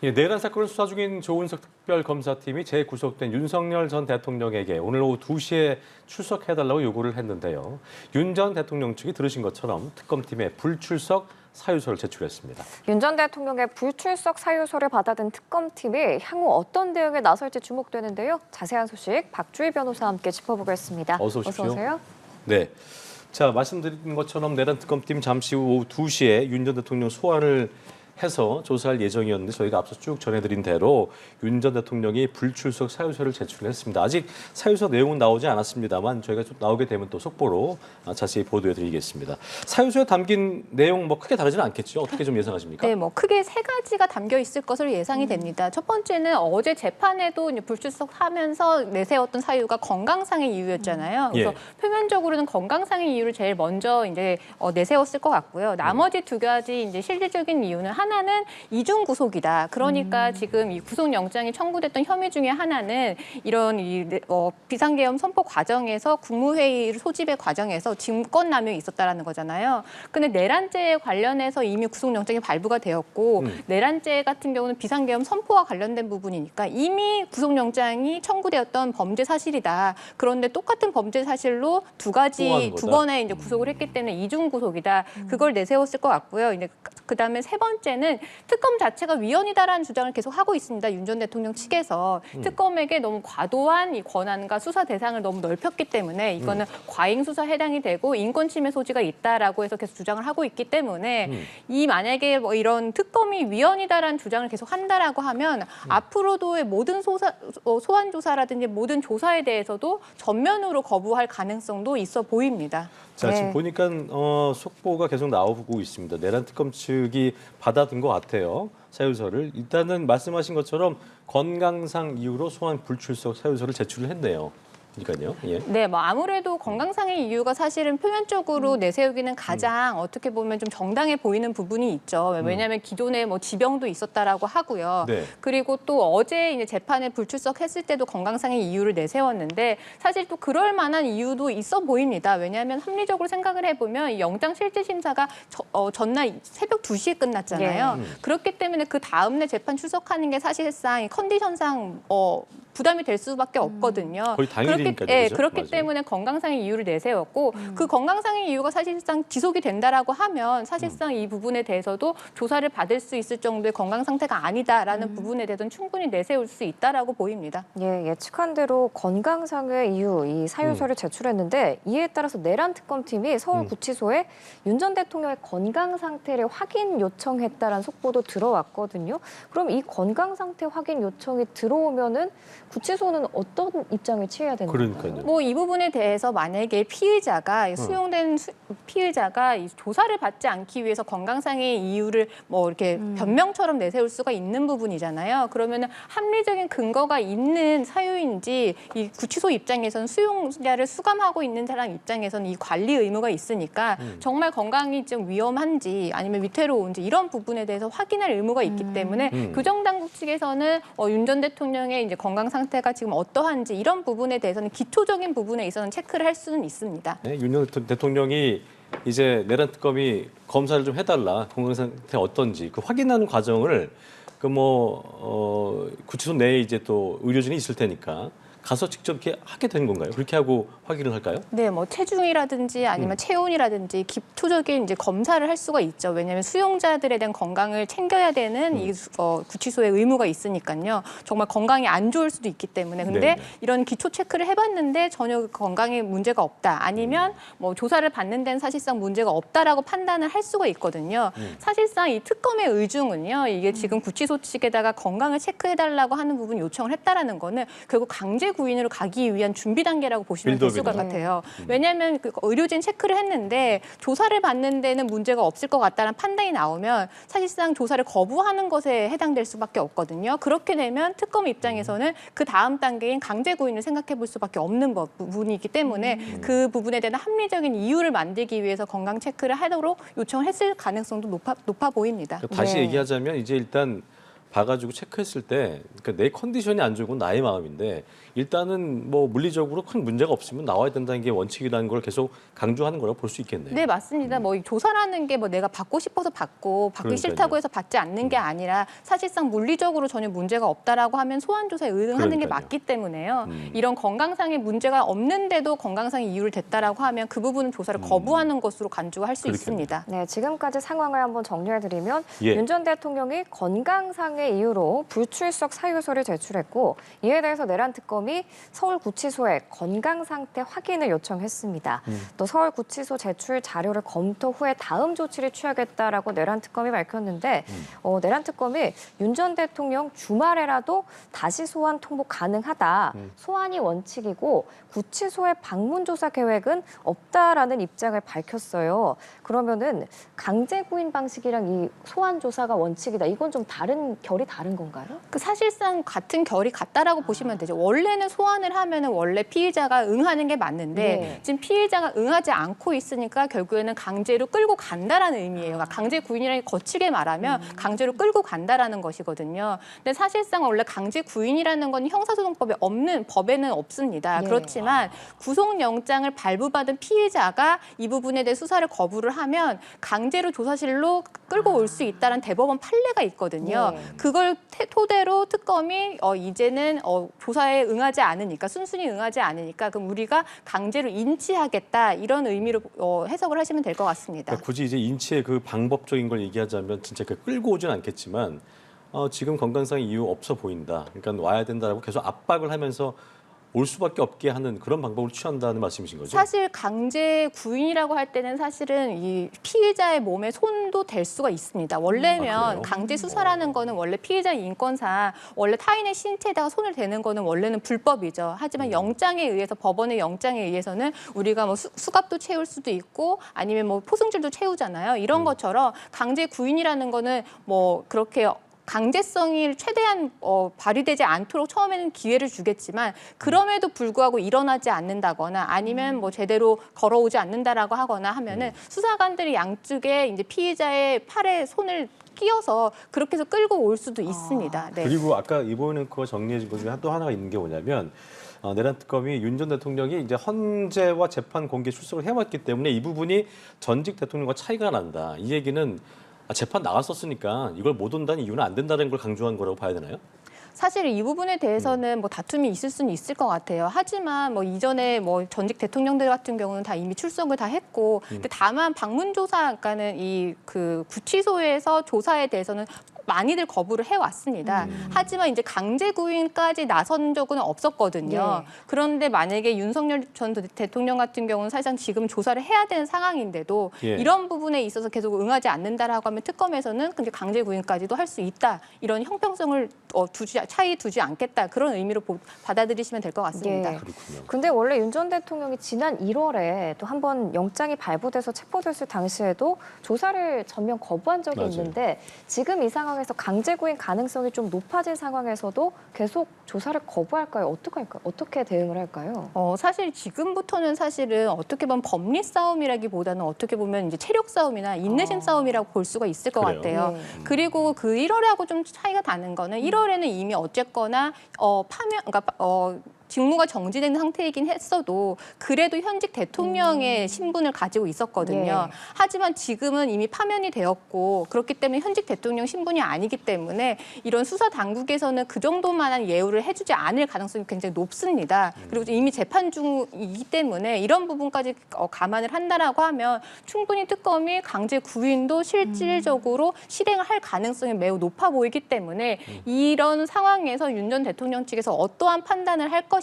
예, 내란 사건을 수사 중인 조은석 특별검사팀이 재구속된 윤석열 전 대통령에게 오늘 오후 2시에 출석해달라고 요구를 했는데요. 윤 전 대통령 측이 들으신 것처럼 특검팀에 불출석 사유서를 제출했습니다. 윤 전 대통령의 불출석 사유서를 받아든 특검팀이 향후 어떤 대응에 나설지 주목되는데요. 자세한 소식 박주희 변호사와 함께 짚어보겠습니다. 어서 오십시오. 어서 오세요. 네. 자, 말씀드린 것처럼 내란 특검팀 잠시 후 오후 2시에 윤 전 대통령 소환을 해서 조사할 예정이었는데 저희가 앞서 쭉 전해드린 대로 윤 전 대통령이 불출석 사유서를 제출했습니다. 아직 사유서 내용은 나오지 않았습니다만 저희가 좀 나오게 되면 또 속보로 자세히 보도해드리겠습니다. 사유서에 담긴 내용 뭐 크게 다르지는 않겠죠? 어떻게 좀 예상하십니까? 네, 뭐 크게 세 가지가 담겨 있을 것으로 예상이 됩니다. 첫 번째는 어제 재판에도 이제 불출석하면서 내세웠던 사유가 건강상의 이유였잖아요. 그래서 예. 표면적으로는 건강상의 이유를 제일 먼저 이제 내세웠을 것 같고요. 나머지 두 가지 이제 실질적인 이유는 하나는 이중 구속이다. 그러니까 지금 이 구속영장이 청구됐던 혐의 중에 하나는 이런 비상계엄 선포 과정에서 국무회의 소집의 과정에서 직권남용이 있었다라는 거잖아요. 근데 내란죄에 관련해서 이미 구속영장이 발부가 되었고 내란죄 같은 경우는 비상계엄 선포와 관련된 부분이니까 이미 구속영장이 청구되었던 범죄 사실이다. 그런데 똑같은 범죄 사실로 두 번의 이제 구속을 했기 때문에 이중 구속이다. 그걸 내세웠을 것 같고요. 이제 그다음에 세 번째는 특검 자체가 위헌이다라는 주장을 계속 하고 있습니다. 윤 전 대통령 측에서 특검에게 너무 과도한 이 권한과 수사 대상을 너무 넓혔기 때문에 이거는 과잉 수사에 해당이 되고 인권 침해 소지가 있다라고 해서 계속 주장을 하고 있기 때문에 이 만약에 뭐 이런 특검이 위헌이다라는 주장을 계속 한다라고 하면 앞으로도의 모든 소환 조사라든지 모든 조사에 대해서도 전면으로 거부할 가능성도 있어 보입니다. 자, 네. 지금 보니까 속보가 계속 나오고 있습니다. 내란 특검 측이 받아든 것 같아요. 사유서를. 일단은 말씀하신 것처럼 건강상 이유로 소환 불출석 사유서를 제출을 했네요. 그러니까요. 예. 네, 뭐 아무래도 건강상의 이유가 사실은 표면적으로 내세우기는 가장 어떻게 보면 좀 정당해 보이는 부분이 있죠. 왜냐하면 기존에 뭐 지병도 있었다라고 하고요. 네. 그리고 또 어제 이제 재판에 불출석했을 때도 건강상의 이유를 내세웠는데 사실 또 그럴 만한 이유도 있어 보입니다. 왜냐하면 합리적으로 생각을 해보면 이 영장실질심사가 전날 새벽 2시에 끝났잖아요. 그렇기 때문에 그 다음날 재판 출석하는 게 사실상 컨디션상 부담이 될 수밖에 없거든요. 거의 당일이니까요. 그렇기 맞아요. 때문에 건강상의 이유를 내세웠고 그 건강상의 이유가 사실상 지속이 된다라고 하면 사실상 이 부분에 대해서도 조사를 받을 수 있을 정도의 건강 상태가 아니다라는 부분에 대해서는 충분히 내세울 수 있다라고 보입니다. 예, 예측한 대로 건강상의 이유 이 사유서를 제출했는데 이에 따라서 내란 특검팀이 서울구치소에 윤 전 대통령의 건강 상태를 확인 요청했다라는 속보도 들어왔거든요. 그럼 이 건강 상태 확인 요청이 들어오면은 구치소는 어떤 입장을 취해야 되는 건가요? 그러니까요. 뭐 이 부분에 대해서 만약에 피의자가 수용된 피의자가 이 조사를 받지 않기 위해서 건강상의 이유를 뭐 이렇게 변명처럼 내세울 수가 있는 부분이잖아요. 그러면은 합리적인 근거가 있는 사유인지 이 구치소 입장에서는 수용자를 수감하고 있는 사람 입장에서는 이 관리 의무가 있으니까 정말 건강이 좀 위험한지 아니면 위태로운지 이런 부분에 대해서 확인할 의무가 있기 때문에 규정당국 측에서는 윤 전 대통령의 이제 건강 상태가 지금 어떠한지 이런 부분에 대해서는 기초적인 부분에 있어서는 체크를 할 수는 있습니다. 네, 윤 대통령이 이제 내란 특검이 검사를 좀 해달라 건강 상태 어떤지 그 확인하는 과정을 구치소 내에 이제 또 의료진이 있을 테니까 가서 직접 이렇게 하게 되는 건가요? 그렇게 하고 확인을 할까요? 네, 뭐 체중이라든지 아니면 체온이라든지 기초적인 이제 검사를 할 수가 있죠. 왜냐하면 수용자들에 대한 건강을 챙겨야 되는 이 구치소의 의무가 있으니까요. 정말 건강이 안 좋을 수도 있기 때문에 근데 네네. 이런 기초 체크를 해봤는데 전혀 건강에 문제가 없다. 아니면 뭐 조사를 받는 데는 사실상 문제가 없다라고 판단을 할 수가 있거든요. 사실상 이 특검의 의중은요. 이게 지금 구치소 측에다가 건강을 체크해달라고 하는 부분 요청을 했다라는 거는 결국 강제 구인으로 가기 위한 준비 단계라고 보시면 될 것 같아요. 왜냐하면 그 의료진 체크를 했는데 조사를 받는 데는 문제가 없을 것 같다는 판단이 나오면 사실상 조사를 거부하는 것에 해당될 수밖에 없거든요. 그렇게 되면 특검 입장에서는 그 다음 단계인 강제 구인을 생각해 볼 수밖에 없는 부분이기 때문에 그 부분에 대한 합리적인 이유를 만들기 위해서 건강 체크를 하도록 요청을 했을 가능성도 높아 보입니다. 다시 네. 얘기하자면 이제 일단 봐가지고 체크했을 때 그러니까 내 컨디션이 안 좋고 나의 마음인데 일단은 뭐 물리적으로 큰 문제가 없으면 나와야 된다는 게 원칙이라는 걸 계속 강조하는 거라고 볼 수 있겠네요. 네, 맞습니다. 뭐 이 조사라는 게 뭐 내가 받고 싶어서 받고 받기 그러니까요. 싫다고 해서 받지 않는 게 아니라 사실상 물리적으로 전혀 문제가 없다라고 하면 소환 조사에 의응하는 게 그러니까요. 맞기 때문에요. 이런 건강상의 문제가 없는데도 건강상의 이유를 댔다라고 하면 그 부분은 조사를 거부하는 것으로 간주할 수 그렇겠네요. 있습니다. 네, 지금까지 상황을 한번 정리해드리면 예. 윤 전 대통령이 건강상의 이유로 불출석 사유서를 제출했고 이에 대해서 내란 특검이 서울구치소에 건강 상태 확인을 요청했습니다. 또 서울구치소 제출 자료를 검토 후에 다음 조치를 취하겠다라고 내란 특검이 밝혔는데 내란 특검이 윤 전 대통령 주말에라도 다시 소환 통보 가능하다. 소환이 원칙이고 구치소의 방문 조사 계획은 없다라는 입장을 밝혔어요. 그러면은 강제 구인 방식이랑 이 소환 조사가 원칙이다. 이건 좀 결이 다른 건가요? 그 사실상 같은 결이 같다라고 보시면 되죠. 원래는 소환을 하면은 원래 피의자가 응하는 게 맞는데 네. 지금 피의자가 응하지 않고 있으니까 결국에는 강제로 끌고 간다라는 의미예요. 그러니까 강제 구인이라는 게 거칠게 말하면 강제로 끌고 간다라는 것이거든요. 근데 사실상 원래 강제 구인이라는 건 형사소송법에 없는 법에는 없습니다. 네. 그렇지만 구속영장을 발부받은 피의자가 이 부분에 대해 수사를 거부를 하면 강제로 조사실로 끌고 올 수 있다는 대법원 판례가 있거든요. 네. 그걸 토대로 특검이 이제는 조사에 응하지 않으니까 순순히 응하지 않으니까 그럼 우리가 강제로 인치하겠다 이런 의미로 해석을 하시면 될 것 같습니다. 그러니까 굳이 이제 인치의 그 방법적인 걸 얘기하자면 진짜 그 끌고 오진 않겠지만 지금 건강상 이유 없어 보인다. 그러니까 와야 된다라고 계속 압박을 하면서 올 수밖에 없게 하는 그런 방법을 취한다는 말씀이신 거죠? 사실 강제 구인이라고 할 때는 사실은 이 피의자의 몸에 손도 댈 수가 있습니다. 원래면 그래요? 강제 수사라는 거는 원래 피의자 인권상 원래 타인의 신체에다가 손을 대는 거는 원래는 불법이죠. 하지만 영장에 의해서 법원의 영장에 의해서는 우리가 뭐 수갑도 채울 수도 있고 아니면 뭐 포승줄도 채우잖아요. 이런 것처럼 강제 구인이라는 거는 뭐 그렇게 강제성이 최대한 발휘되지 않도록 처음에는 기회를 주겠지만 그럼에도 불구하고 일어나지 않는다거나 아니면 뭐 제대로 걸어오지 않는다라고 하거나 하면은 수사관들이 양쪽에 이제 피의자의 팔에 손을 끼워서 그렇게 해서 끌고 올 수도 있습니다. 네. 그리고 아까 이보은 앵커가 정리해준 것 중에 또 하나가 있는 게 뭐냐면 내란 특검이 윤 전 대통령이 이제 헌재와 재판 공개 출석을 해왔기 때문에 이 부분이 전직 대통령과 차이가 난다. 이 얘기는 재판 나갔었으니까 이걸 못 온다는 이유는 안 된다는 걸 강조한 거라고 봐야 되나요? 사실 이 부분에 대해서는 뭐 다툼이 있을 수는 있을 것 같아요. 하지만 뭐 이전에 뭐 전직 대통령들 같은 경우는 다 이미 출석을 다 했고, 근데 다만 방문조사, 그러니까는 이 그 구치소에서 조사에 대해서는 많이들 거부를 해왔습니다. 하지만 이제 강제 구인까지 나선 적은 없었거든요. 네. 그런데 만약에 윤석열 전 대통령 같은 경우는 사실상 지금 조사를 해야 되는 상황인데도 예. 이런 부분에 있어서 계속 응하지 않는다라고 하면 특검에서는 근데 강제 구인까지도 할 수 있다. 이런 형평성을 차이 두지 않겠다. 그런 의미로 받아들이시면 될 것 같습니다. 예. 그렇군요. 근데 원래 윤 전 대통령이 지난 1월에 또 한 번 영장이 발부돼서 체포됐을 당시에도 조사를 전면 거부한 적이 맞아요. 있는데 지금 이 상황에서 강제 구인 가능성이 좀 높아진 상황에서도 계속 조사를 거부할까요? 어떻게 대응을 할까요? 사실 지금부터는 사실은 어떻게 보면 법리 싸움이라기보다는 어떻게 보면 이제 체력 싸움이나 인내심 싸움이라고 볼 수가 있을 것 그래요? 같아요. 네. 그리고 그 1월하고 좀 차이가 나는 거는 1월에는 이미 어쨌거나 그러니까 직무가 정지된 상태이긴 했어도 그래도 현직 대통령의 신분을 가지고 있었거든요. 예. 하지만 지금은 이미 파면이 되었고 그렇기 때문에 현직 대통령 신분이 아니기 때문에 이런 수사 당국에서는 그 정도만한 예우를 해주지 않을 가능성이 굉장히 높습니다. 그리고 이미 재판 중이기 때문에 이런 부분까지 감안을 한다라고 하면 충분히 특검이 강제 구인도 실질적으로 실행을 할 가능성이 매우 높아 보이기 때문에 이런 상황에서 윤 전 대통령 측에서 어떠한 판단을 할 것인지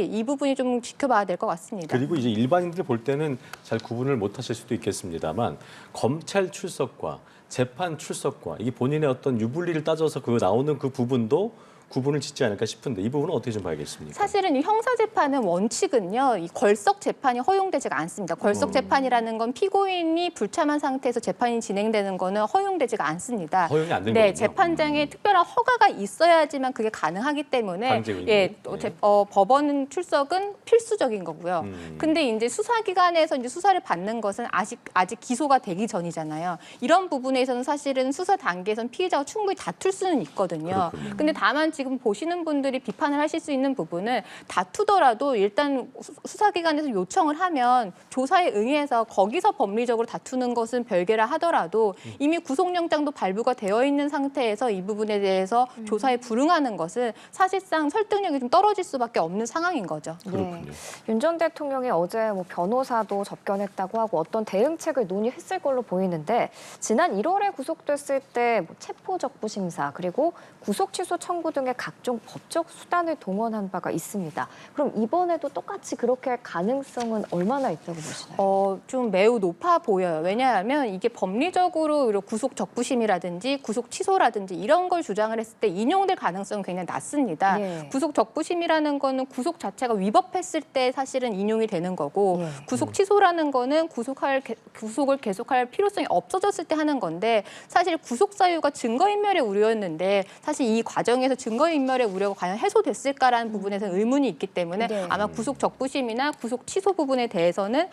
이 부분이 좀 지켜봐야 될 것 같습니다. 그리고 이제 일반인들 볼 때는 잘 구분을 못 하실 수도 있겠습니다만 검찰 출석과 재판 출석과 이게 본인의 어떤 유불리를 따져서 그 나오는 그 부분도 구분을 짓지 않을까 싶은데 이 부분은 어떻게 좀 봐야겠습니까? 사실은 이 형사 재판은 원칙은요, 이 걸석 재판이 허용되지가 않습니다. 걸석 재판이라는 건 피고인이 불참한 상태에서 재판이 진행되는 거는 허용되지가 않습니다. 허용이 안 된 네, 거군요. 재판장에 특별한 허가가 있어야지만 그게 가능하기 때문에 강제 의무. 예, 네. 법원 출석은 필수적인 거고요. 근데 이제 수사기관에서 이제 수사를 받는 것은 아직 기소가 되기 전이잖아요. 이런 부분에서는 사실은 수사 단계에서는 피해자가 충분히 다툴 수는 있거든요. 그렇군요. 근데 다만 지금 보시는 분들이 비판을 하실 수 있는 부분은 다투더라도 일단 수사기관에서 요청을 하면 조사에 응해서 거기서 법리적으로 다투는 것은 별개라 하더라도 이미 구속영장도 발부가 되어 있는 상태에서 이 부분에 대해서 조사에 불응하는 것은 사실상 설득력이 좀 떨어질 수밖에 없는 상황인 거죠. 그렇군요. 윤 전 대통령이 어제 뭐 변호사도 접견했다고 하고 어떤 대응책을 논의했을 걸로 보이는데 지난 1월에 구속됐을 때 뭐 체포적부 심사 그리고 구속 취소 청구 등의 각종 법적 수단을 동원한 바가 있습니다. 그럼 이번에도 똑같이 그렇게 할 가능성은 얼마나 있다고 보시나요? 좀 매우 높아 보여요. 왜냐하면 이게 법리적으로 이런 구속 적부심이라든지 구속 취소라든지 이런 걸 주장을 했을 때 인용될 가능성은 굉장히 낮습니다. 예. 구속 적부심이라는 거는 구속 자체가 위법했을 때 사실은 인용이 되는 거고 예. 구속 취소라는 거는 구속을 계속할 필요성이 없어졌을 때 하는 건데 사실 구속 사유가 증거인멸의 우려였는데 사실 이 과정에서 증거인멸의 우려가 과연 해소됐을까라는 부분에서는 의문이 있기 때문에 네. 아마 구속 적부심이나 구속 취소 부분에 대해서는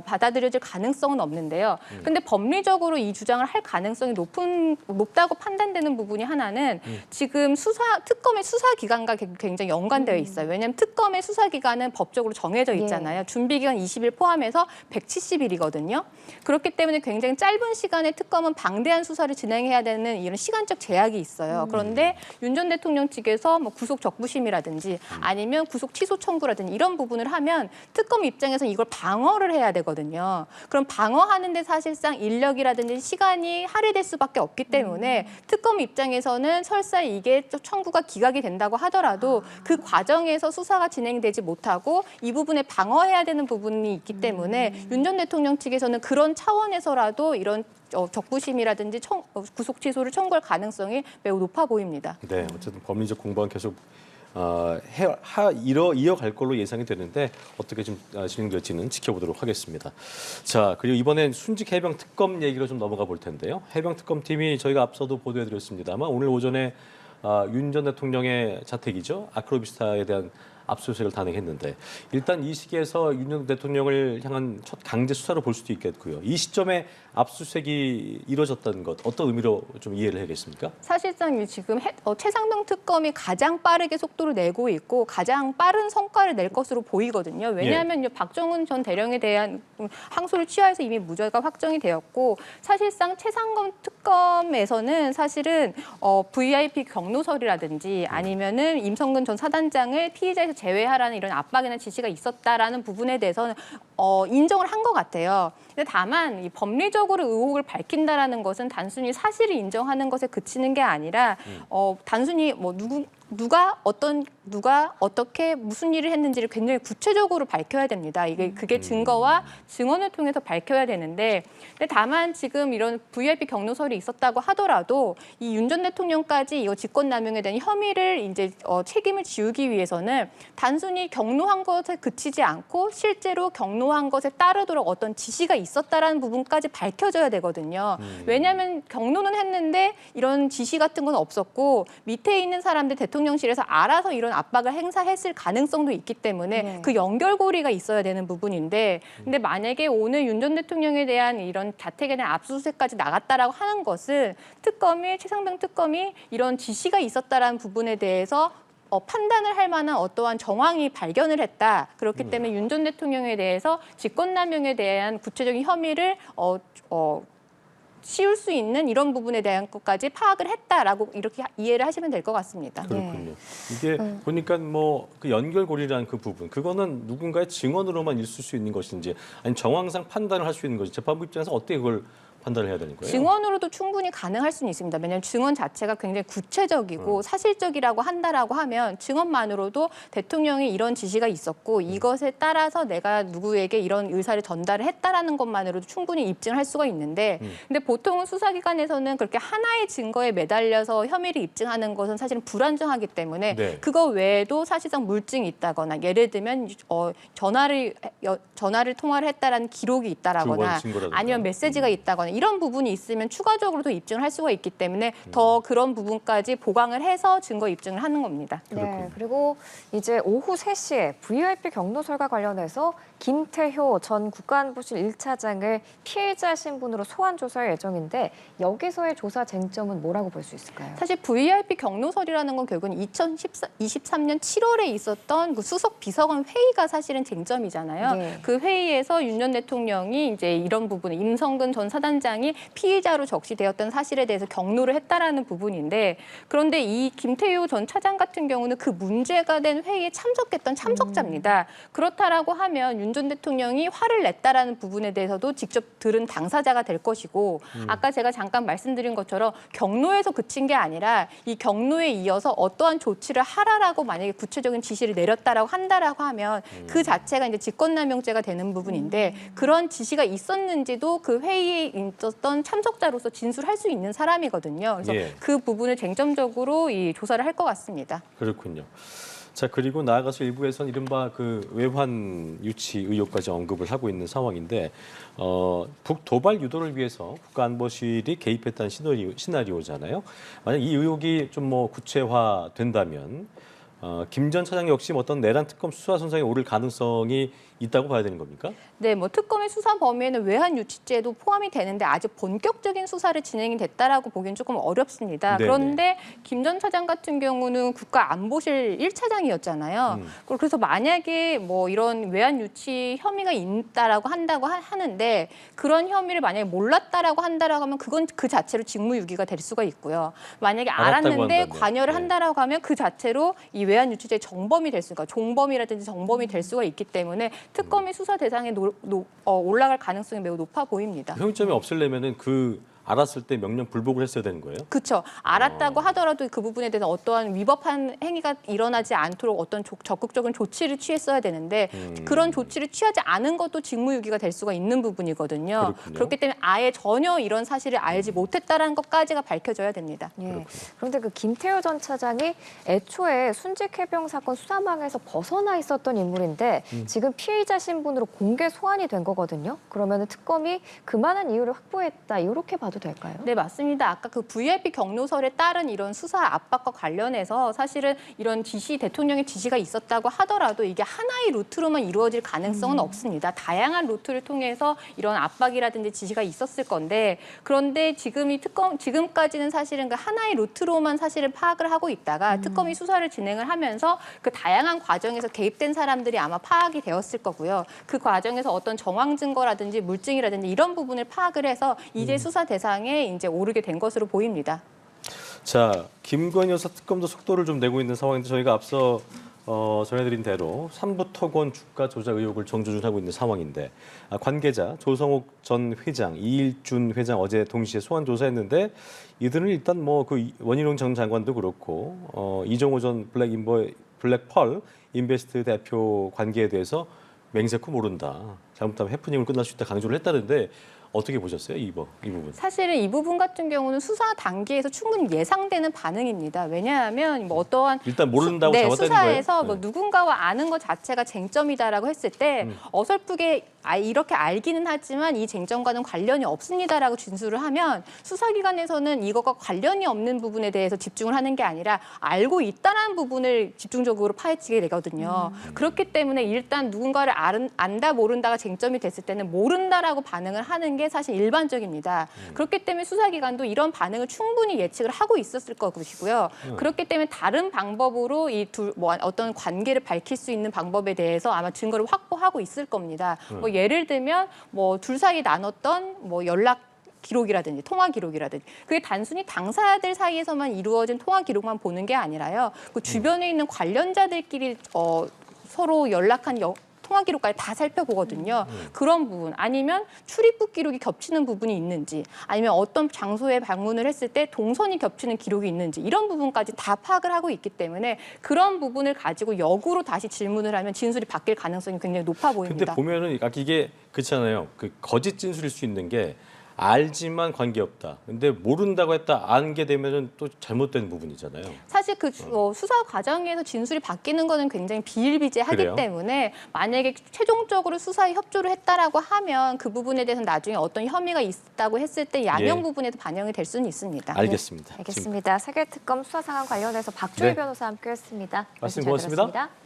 받아들여질 가능성은 없는데요. 근데 법리적으로 이 주장을 할 가능성이 높다고 판단되는 부분이 하나는 지금 특검의 수사 기간과 굉장히 연관되어 있어요. 왜냐하면 특검의 수사 기간은 법적으로 정해져 있잖아요. 준비 기간 20일 포함해서 170일이거든요. 그렇기 때문에 굉장히 짧은 시간에 특검은 방대한 수사를 진행해야 되는 이런 시간적 제약이 있어요. 그런데 윤 전 대통령 측에서 뭐 구속 적부심이라든지 아니면 구속 취소 청구라든지 이런 부분을 하면 특검 입장에서 이걸 방어를 해야 되거든요. 그럼 방어하는데 사실상 인력이라든지 시간이 할애될 수밖에 없기 때문에 특검 입장에서는 설사 이게 청구가 기각이 된다고 하더라도 그 과정에서 수사가 진행되지 못하고 이 부분에 방어해야 되는 부분이 있기 때문에 윤 전 대통령 측에서는 그런 차원에서라도 이런 적부심이라든지 구속 취소를 청구할 가능성이 매우 높아 보입니다. 네, 어쨌든 법리적 공방은 계속 이어갈 걸로 예상이 되는데 어떻게 좀 진행될지는 지켜보도록 하겠습니다. 자, 그리고 이번엔 순직 해병 특검 얘기로 좀 넘어가 볼 텐데요. 해병 특검팀이 저희가 앞서도 보도해드렸습니다만 오늘 오전에 윤 전 대통령의 자택이죠. 아크로비스타에 대한 압수수색을 단행했는데 일단 이 시기에서 윤 전 대통령을 향한 첫 강제 수사로 볼 수도 있겠고요. 이 시점에 압수수색이 이루어졌다는 것 어떤 의미로 좀 이해를 해야겠습니까? 사실상 지금 최상병 특검이 가장 빠르게 속도를 내고 있고 가장 빠른 성과를 낼 것으로 보이거든요. 왜냐하면 박정훈 전 대령에 대한 항소를 취하해서 이미 무죄가 확정이 되었고 사실상 최상병 특검에서는 사실은 VIP 경로설이라든지 아니면은 임성근 전 사단장을 피의자에서 제외하라는 이런 압박이나 지시가 있었다라는 부분에 대해서는 인정을 한 것 같아요. 근데 다만 이 법리적으로 의혹을 밝힌다라는 것은 단순히 사실을 인정하는 것에 그치는 게 아니라 단순히 뭐 누가 어떻게 무슨 일을 했는지를 굉장히 구체적으로 밝혀야 됩니다. 그게 증거와 증언을 통해서 밝혀야 되는데 근데 다만 지금 이런 VIP 경로설이 있었다고 하더라도 이 윤 전 대통령까지 이거 직권남용에 대한 혐의를 이제 책임을 지우기 위해서는 단순히 경로한 것에 그치지 않고 실제로 경로한 것에 따르도록 어떤 지시가 있었다라는 부분까지 밝혀져야 되거든요. 왜냐하면 경로는 했는데 이런 지시 같은 건 없었고 밑에 있는 사람들 대통령실에서 알아서 이런 압박을 행사했을 가능성도 있기 때문에 네. 그 연결고리가 있어야 되는 부분인데 근데 만약에 오늘 윤 전 대통령에 대한 이런 자택에 대한 압수수색까지 나갔다라고 하는 것은 최상병 특검이 이런 지시가 있었다라는 부분에 대해서 판단을 할 만한 어떠한 정황이 발견을 했다. 그렇기 때문에 윤 전 대통령에 대해서 직권남용에 대한 구체적인 혐의를 씌울 수 있는 이런 부분에 대한 것까지 파악을 했다라고 이렇게 이해를 하시면 될 것 같습니다. 그렇군요. 이게 보니까 뭐 그 연결고리라는 그 부분, 그거는 누군가의 증언으로만 있을 수 있는 것인지, 아니면 정황상 판단을 할 수 있는 것인지 재판부 입장에서 어떻게 그걸 판단을 해야 되는 거예요? 증언으로도 충분히 가능할 수는 있습니다. 왜냐하면 증언 자체가 굉장히 구체적이고 사실적이라고 한다라고 하면 증언만으로도 대통령이 이런 지시가 있었고 이것에 따라서 내가 누구에게 이런 의사를 전달을 했다라는 것만으로도 충분히 입증을 할 수가 있는데 근데 보통은 수사기관에서는 그렇게 하나의 증거에 매달려서 혐의를 입증하는 것은 사실은 불안정하기 때문에 네. 그거 외에도 사실상 물증이 있다거나 예를 들면 전화를 통화를 했다라는 기록이 있다라거나 주거의 증거라든가. 아니면 메시지가 있다거나 이런 부분이 있으면 추가적으로도 입증을 할 수가 있기 때문에 더 그런 부분까지 보강을 해서 증거 입증을 하는 겁니다. 네, 그리고 이제 오후 3시에 VIP 경로설과 관련해서 김태효 전 국가안보실 1차장을 피해자 신분으로 소환 조사할 예정인데 여기서의 조사 쟁점은 뭐라고 볼 수 있을까요? 사실 VIP 경로설이라는 건 결국은 2023년 7월에 있었던 그 수석 비서관 회의가 사실은 쟁점이잖아요. 네. 그 회의에서 윤 전 대통령이 이제 이런 부분에 임성근 전 사단장이 피의자로 적시되었던 사실에 대해서 경로를 했다라는 부분인데 그런데 이 김태효 전 차장 같은 경우는 그 문제가 된 회의에 참석했던 참석자입니다. 그렇다라고 하면 윤 전 대통령이 화를 냈다라는 부분에 대해서도 직접 들은 당사자가 될 것이고 아까 제가 잠깐 말씀드린 것처럼 경로에서 그친 게 아니라 이 경로에 이어서 어떠한 조치를 하라라고 만약에 구체적인 지시를 내렸다라고 한다라고 하면 그 자체가 이제 직권남용죄가 되는 부분인데 그런 지시가 있었는지도 그 회의에 있었던 참석자로서 진술할 수 있는 사람이거든요. 그래서 예. 그 부분을 쟁점적으로 이 조사를 할 것 같습니다. 그렇군요. 자, 그리고 나아가서 일부에서는 이른바 그 외환 유치 의혹까지 언급을 하고 있는 상황인데 북도발 유도를 위해서 국가안보실이 개입했다는 시나리오잖아요. 만약 이 의혹이 좀 뭐 구체화된다면 김 전 차장 역시 어떤 내란 특검 수사 선상에 오를 가능성이 있다고 봐야 되는 겁니까? 네, 뭐 특검의 수사 범위에는 외환 유치죄도 포함이 되는데 아직 본격적인 수사를 진행이 됐다라고 보기엔 조금 어렵습니다. 네네. 그런데 김 전 차장 같은 경우는 국가안보실 1차장이었잖아요. 그래서 만약에 뭐 이런 외환 유치 혐의가 있다라고 한다고 하는데 그런 혐의를 만약에 몰랐다라고 한다라고 하면 그건 그 자체로 직무유기가 될 수가 있고요. 만약에 알았다고 알았는데 한다면. 관여를 네. 한다라고 하면 그 자체로 이 외환 유치죄 정범이 될 수가 종범이라든지 정범이 될 수가 있기 때문에 특검이 수사 대상에 올라갈 가능성이 매우 높아 보입니다. 혐의점이 없으려면은 그 알았을 때 명령 불복을 했어야 되는 거예요? 그렇죠. 알았다고 하더라도 그 부분에 대해서 어떠한 위법한 행위가 일어나지 않도록 어떤 적극적인 조치를 취했어야 되는데 그런 조치를 취하지 않은 것도 직무유기가 될 수가 있는 부분이거든요. 그렇군요. 그렇기 때문에 아예 전혀 이런 사실을 알지 못했다라는 것까지가 밝혀져야 됩니다. 예. 그런데 그 김태효 전 차장이 애초에 순직해병 사건 수사망에서 벗어나 있었던 인물인데 지금 피의자 신분으로 공개 소환이 된 거거든요. 그러면 특검이 그만한 이유를 확보했다 이렇게 봐도 될까요? 네, 맞습니다. 아까 그 VIP 경로설에 따른 이런 수사 압박과 관련해서 사실은 이런 대통령의 지시가 있었다고 하더라도 이게 하나의 루트로만 이루어질 가능성은 없습니다. 다양한 루트를 통해서 이런 압박이라든지 지시가 있었을 건데 그런데 지금까지는 사실은 그 하나의 루트로만 사실은 파악을 하고 있다가 특검이 수사를 진행을 하면서 그 다양한 과정에서 개입된 사람들이 아마 파악이 되었을 거고요. 그 과정에서 어떤 정황 증거라든지 물증이라든지 이런 부분을 파악을 해서 이제 수사 대상에 이제 오르게 된 것으로 보입니다. 자, 김건희 여사 특검도 속도를 좀 내고 있는 상황인데 저희가 앞서 전해드린 대로 삼부토건 주가 조작 의혹을 정조준하고 있는 상황인데 관계자 조성욱 전 회장, 이일준 회장 어제 동시에 소환 조사했는데 이들은 일단 뭐 그 원희룡 전 장관도 그렇고 이종호 전 블랙펄 인베스트 대표 관계에 대해서 맹세코 모른다. 잘못하면 해프닝을 끝날 수 있다 강조를 했다는데 어떻게 보셨어요, 이 부분? 사실은 이 부분 같은 경우는 수사 단계에서 충분히 예상되는 반응입니다. 왜냐하면 뭐 어떠한 일단 모른다고 네, 잡았다는 거예요? 수사에서 뭐 네. 누군가와 아는 것 자체가 쟁점이다라고 했을 때 어설프게 이렇게 알기는 하지만 이 쟁점과는 관련이 없습니다라고 진술을 하면 수사기관에서는 이것과 관련이 없는 부분에 대해서 집중을 하는 게 아니라 알고 있다는 부분을 집중적으로 파헤치게 되거든요. 그렇기 때문에 일단 누군가를 안다 모른다가 쟁점이 됐을 때는 모른다라고 반응을 하는 게 사실 일반적입니다. 그렇기 때문에 수사기관도 이런 반응을 충분히 예측을 하고 있었을 것이고요. 그렇기 때문에 다른 방법으로 어떤 관계를 밝힐 수 있는 방법에 대해서 아마 증거를 확보하고 있을 겁니다. 뭐 예를 들면 뭐 둘 사이 나눴던 뭐 연락 기록이라든지 통화 기록이라든지 그게 단순히 당사자들 사이에서만 이루어진 통화 기록만 보는 게 아니라요. 그 주변에 있는 관련자들끼리 서로 연락한 통화 기록까지 다 살펴보거든요. 그런 부분 아니면 출입국 기록이 겹치는 부분이 있는지 아니면 어떤 장소에 방문을 했을 때 동선이 겹치는 기록이 있는지 이런 부분까지 다 파악을 하고 있기 때문에 그런 부분을 가지고 역으로 다시 질문을 하면 진술이 바뀔 가능성이 굉장히 높아 근데 보입니다. 보면은 이게 그렇잖아요. 그 거짓 진술일 수 있는 게 알지만 관계없다. 근데 모른다고 했다 안게 되면은 또 잘못된 부분이잖아요. 사실 그 수사 과정에서 진술이 바뀌는 거는 굉장히 비일비재하기 그래요? 때문에 만약에 최종적으로 수사에 협조를 했다라고 하면 그 부분에 대해서는 나중에 어떤 혐의가 있다고 했을 때 양형 예. 부분에도 반영이 될 수는 있습니다. 알겠습니다. 알겠습니다. 세계특검 수사 상황 관련해서 박주희 네. 변호사와 함께했습니다. 말씀 잘 고맙습니다. 들었습니다.